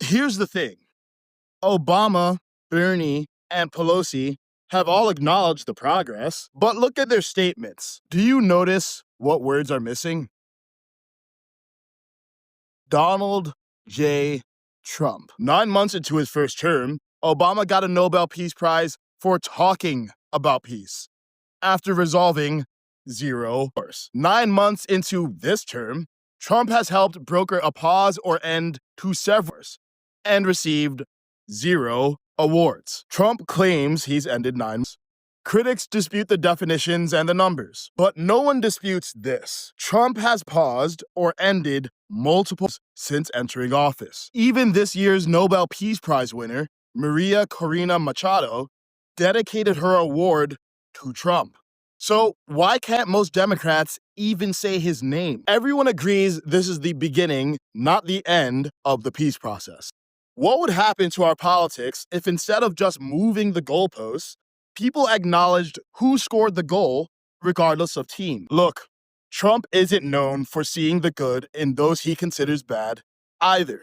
Here's the thing. Obama, Bernie, and Pelosi have all acknowledged the progress, but look at their statements. Do you notice what words are missing? Donald J. Trump. 9 months into his first term, Obama got a Nobel Peace Prize for talking about peace after resolving 0 wars. 9 months into this term, Trump has helped broker a pause or end to several wars and received 0 awards. Trump claims he's ended 9 months. Critics dispute the definitions and the numbers, but no one disputes this. Trump has paused or ended multiple since entering office. Even this year's Nobel Peace Prize winner, Maria Corina Machado, dedicated her award to Trump. So why can't most Democrats even say his name? Everyone agrees this is the beginning, not the end, of the peace process. What would happen to our politics if instead of just moving the goalposts, people acknowledged who scored the goal, regardless of team? Look, Trump isn't known for seeing the good in those he considers bad either.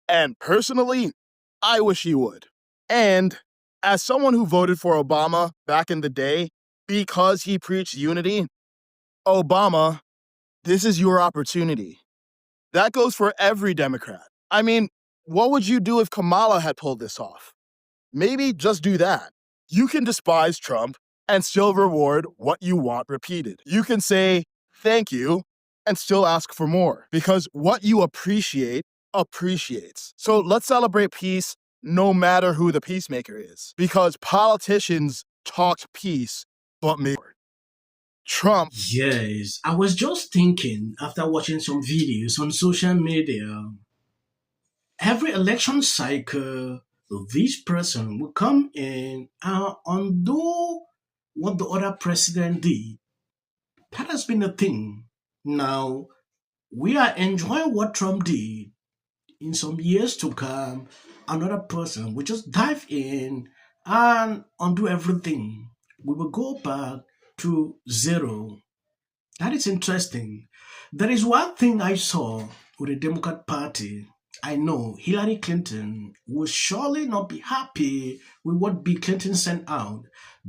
And personally, I wish he would. And as someone who voted for Obama back in the day because he preached unity, Obama, this is your opportunity. That goes for every Democrat. I mean, what would you do if Kamala had pulled this off? Maybe just do that. You can despise Trump and still reward what you want repeated. You can say thank you and still ask for more, because what you appreciate appreciates. So let's celebrate peace no matter who the peacemaker is, because politicians talked peace but made Trump. Yes, I was just thinking after watching some videos on social media, every election cycle, this person will come in and undo what the other president did. That has been a thing. Now, we are enjoying what Trump did. In some years to come, another person will just dive in and undo everything. We will go back to 0. That is interesting. There is one thing I saw with the Democrat Party. I know Hillary Clinton will surely not be happy with what Bill Clinton sent out.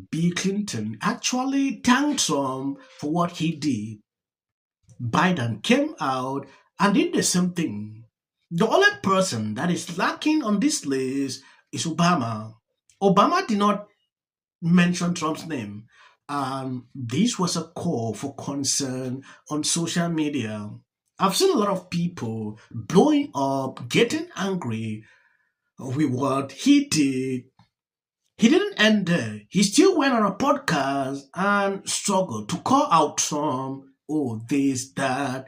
Bill Clinton actually thanked Trump for what he did. Biden came out and did the same thing. The only person that is lacking on this list is Obama. Obama did not mention Trump's name. This was a call for concern on social media. I've seen a lot of people blowing up, getting angry with what he did. He didn't end there. He still went on a podcast and struggled to call out Trump, oh, this, that.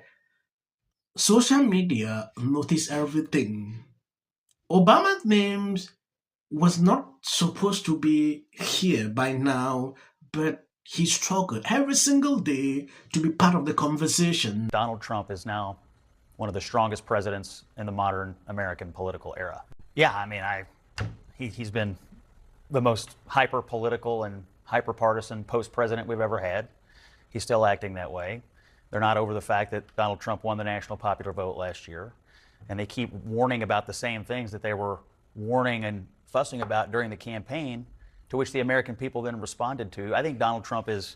Social media noticed everything. Obama's name was not supposed to be here by now, but he struggled every single day to be part of the conversation. Donald Trump is now one of the strongest presidents in the modern American political era. Yeah, I mean, he's been the most hyper-political and hyper-partisan post-president we've ever had. He's still acting that way. They're not over the fact that Donald Trump won the national popular vote last year. And they keep warning about the same things that they were warning and fussing about during the campaign, to which the American people then responded to. I think Donald Trump is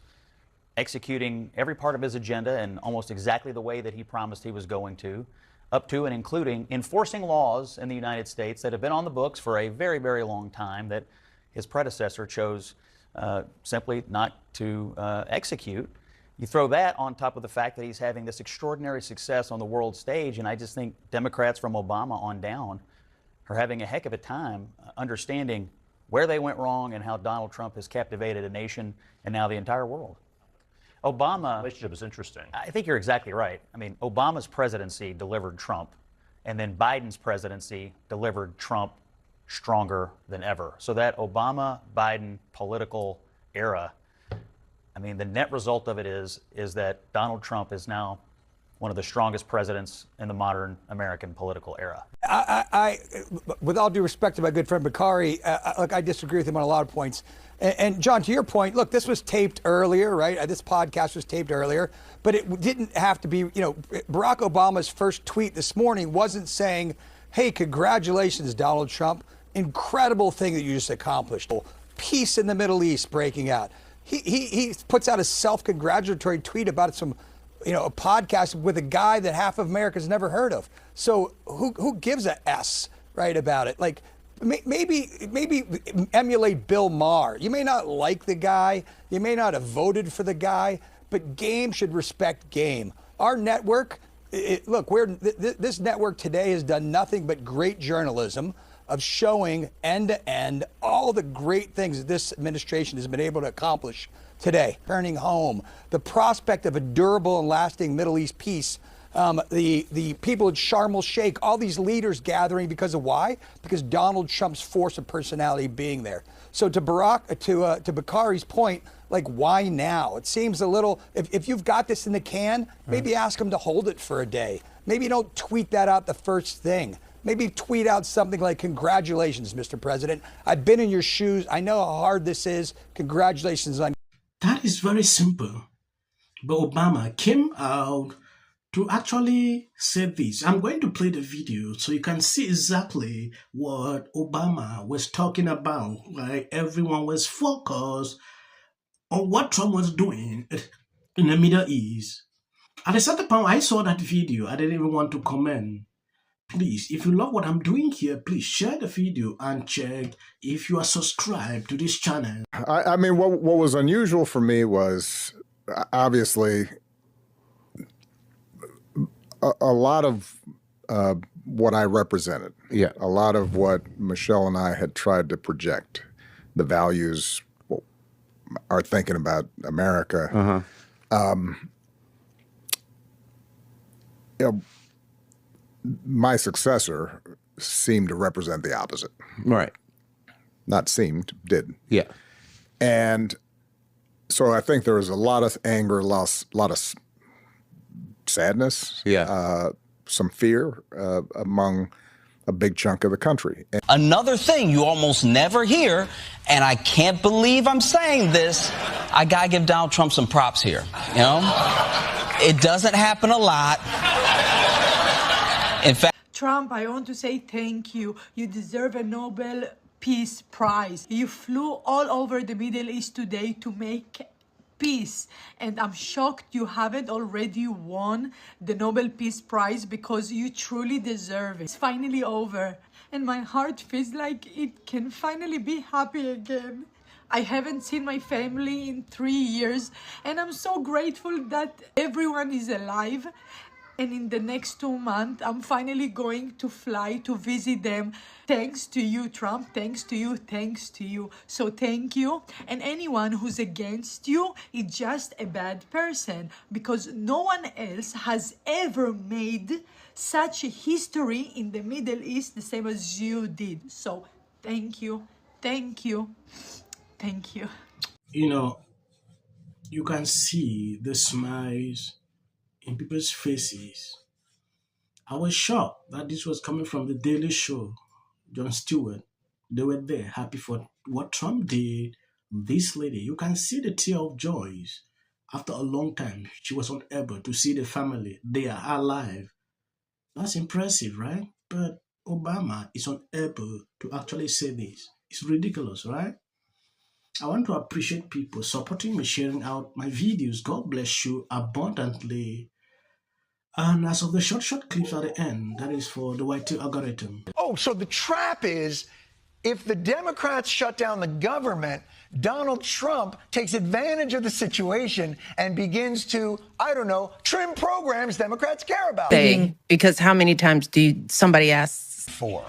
executing every part of his agenda in almost exactly the way that he promised he was going to, up to and including enforcing laws in the United States that have been on the books for a very, very long time that his predecessor chose simply not to execute. You throw that on top of the fact that he's having this extraordinary success on the world stage, and I just think Democrats from Obama on down are having a heck of a time understanding where they went wrong and how Donald Trump has captivated a nation and now the entire world. Obama... The relationship is interesting. I think you're exactly right. I mean, Obama's presidency delivered Trump, and then Biden's presidency delivered Trump stronger than ever. So that Obama-Biden political era, I mean, the net result of it is that Donald Trump is now one of the strongest presidents in the modern American political era. I with all due respect to my good friend Bakari, look, I disagree with him on a lot of points. And John, to your point, look, this was taped earlier, right? This podcast was taped earlier, but it didn't have to be, you know, Barack Obama's first tweet this morning wasn't saying hey, congratulations, Donald Trump. Incredible thing that you just accomplished. Peace in the Middle East breaking out. He puts out a self-congratulatory tweet about some, a podcast with a guy that half of America's never heard of. So who gives a S, right, about it? Like, maybe emulate Bill Maher. You may not like the guy, you may not have voted for the guy, but game should respect game. Our network, this network today has done nothing but great journalism of showing end-to-end all the great things that this administration has been able to accomplish today. Turning home, the prospect of a durable and lasting Middle East peace, the people at Sharm el-Sheikh, all these leaders gathering because of why? Because Donald Trump's force of personality being there. So to Bakari's point, like, why now? It seems a little, if you've got this in the can, maybe ask him to hold it for a day. Maybe don't tweet that out the first thing. Maybe tweet out something like, congratulations, Mr. President. I've been in your shoes. I know how hard this is. Congratulations on. That is very simple. But Obama came out to actually say this. I'm going to play the video so you can see exactly what Obama was talking about. Like, everyone was focused on what Trump was doing in the Middle East. At a certain point, I saw that video. I didn't even want to comment. Please, if you love what I'm doing here, please share the video and check if you are subscribed to this channel. I mean, what was unusual for me was obviously a lot of what I represented. Yeah. A lot of what Michelle and I had tried to project, the values, our thinking about America. My successor seemed to represent the opposite. Right. Not seemed, did. Yeah. And so I think there was a lot of anger, a lot of sadness, some fear among a big chunk of the country. Another thing you almost never hear, and I can't believe I'm saying this, I gotta give Donald Trump some props here, It doesn't happen a lot. In fact, Trump, I want to say thank you. You deserve a Nobel Peace Prize. You flew all over the Middle East today to make peace, and I'm shocked you haven't already won the Nobel Peace Prize because you truly deserve it. It's finally over, and my heart feels like it can finally be happy again. I haven't seen my family in 3 years, and I'm so grateful that everyone is alive. And in the next 2 months, I'm finally going to fly to visit them. Thanks to you, Trump. Thanks to you. Thanks to you. So thank you. And anyone who's against you is just a bad person, because no one else has ever made such a history in the Middle East the same as you did. So thank you. Thank you. Thank you. You can see the smiles in people's faces. I was shocked that this was coming from the Daily Show, Jon Stewart. They were there, happy for what Trump did. This lady, you can see the tear of joy. After a long time, she was unable to see the family. They are alive. That's impressive, right? But Obama is unable to actually say this. It's ridiculous, right? I want to appreciate people supporting me, sharing out my videos. God bless you abundantly. And as of the short clips at the end, that is for the YT algorithm. Oh, so the trap is, if the Democrats shut down the government, Donald Trump takes advantage of the situation and begins to, I don't know, trim programs Democrats care about. Because how many times do somebody asks? 4.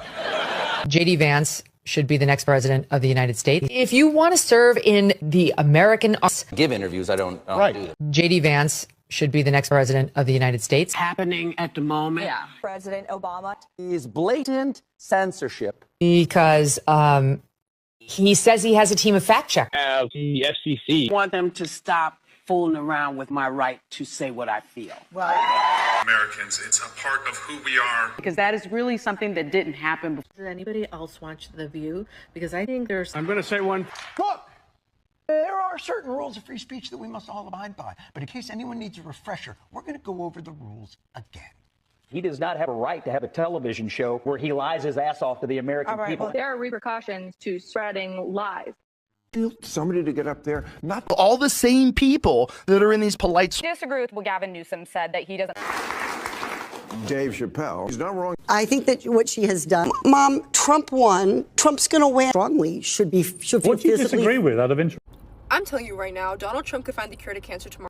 J.D. Vance should be the next president of the United States. If you want to serve in the American... Give interviews, I don't do that. J.D. Vance should be the next president of the United States. Happening at the moment. Yeah. President Obama is blatant censorship. Because he says he has a team of fact checkers. The FCC. want them to stop fooling around with my right to say what I feel. Well, Americans, it's a part of who we are. Because that is really something that didn't happen before. Does anybody else watch The View? Because I think there's... I'm going to say one. Look, there are certain rules of free speech that we must all abide by. But in case anyone needs a refresher, we're going to go over the rules again. He does not have a right to have a television show where he lies his ass off to the American people. Well, there are repercussions to spreading lies. Somebody to get up there, not all the same people that are in these polite. Disagree with what Gavin Newsom said that he doesn't. Dave Chappelle. He's not wrong. I think that what she has done, Mom, Trump won. Trump's going to win. Strongly should be. What do you disagree with out of interest? I'm telling you right now, Donald Trump could find the cure to cancer tomorrow.